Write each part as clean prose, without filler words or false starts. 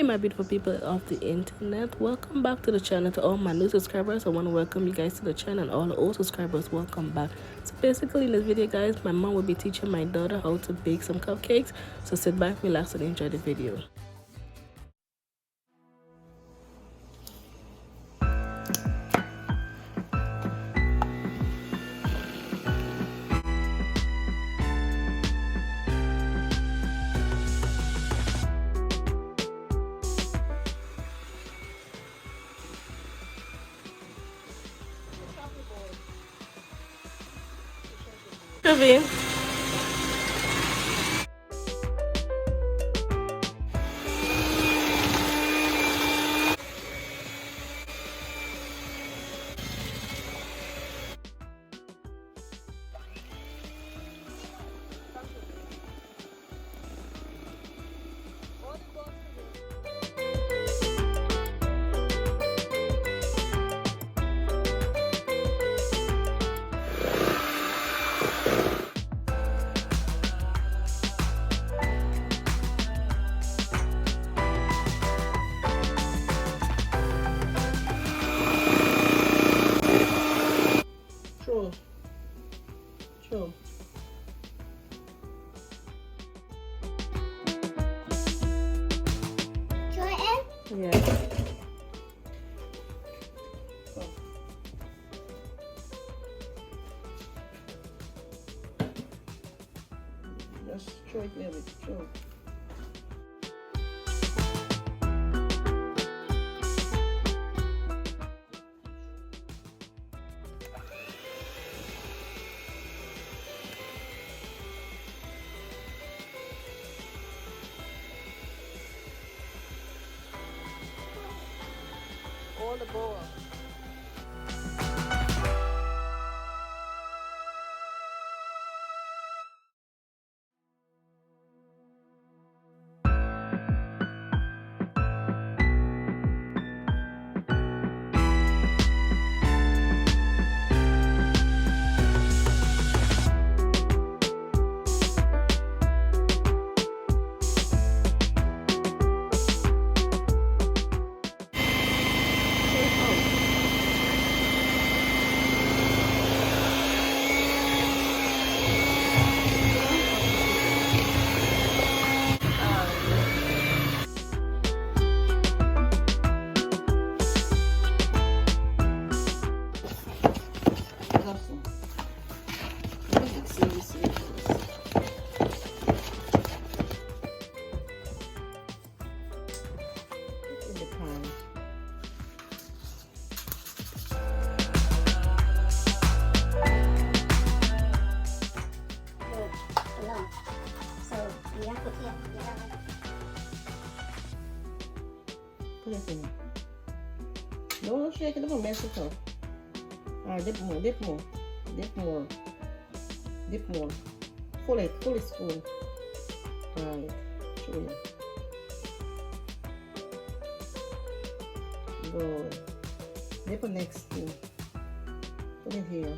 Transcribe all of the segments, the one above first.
my beautiful people of the internet, welcome back to the channel. To all my new subscribers, I want to welcome you guys to the channel, and all the old subscribers, welcome back. So basically in this video guys, my mom will be teaching my daughter how to bake some cupcakes, so sit back, relax, and enjoy the video. Kevin. True. Yeah. Just throw it a little bit. Throw. All the bowl. Put it in. Don't shake it, don't mess it up. Alright, dip more, dip more, dip more, dip more. Full it spoon. Alright, show you. Good. Dip the next spoon. Put it here.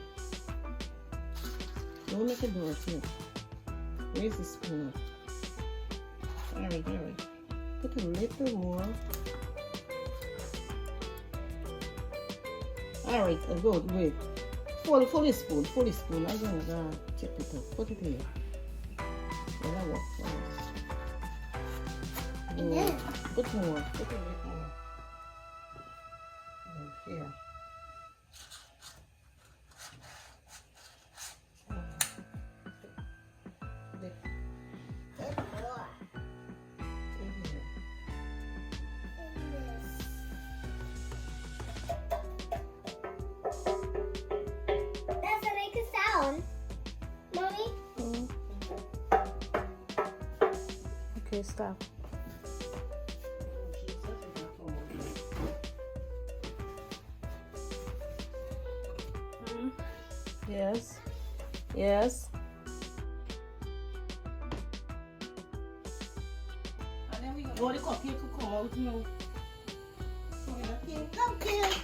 Don't make it dirty. Raise the spoon up. Alright. Put a little more. Alright, good, wait. Full spoon. I'm gonna check it up. Put it here. Yeah, that works. Good. Put more. Put a bit more. Here. Okay, stop. Yes. And then we go the cupcake to come out now. So we have cupcake.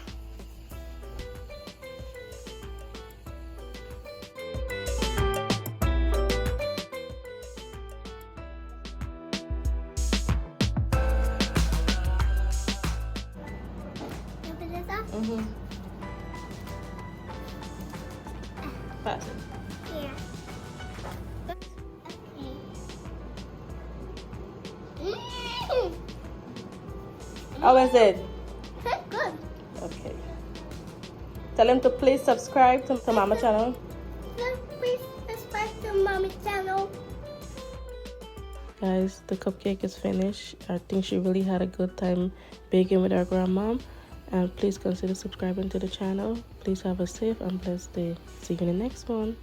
Pass it. Yeah. How is it? Good. Okay. Tell him to please subscribe to Mama channel. Please subscribe to Mommy channel. Guys, the cupcake is finished. I think she really had a good time baking with her grandmom. And please consider subscribing to the channel. Please have a safe and blessed day. See you in the next one.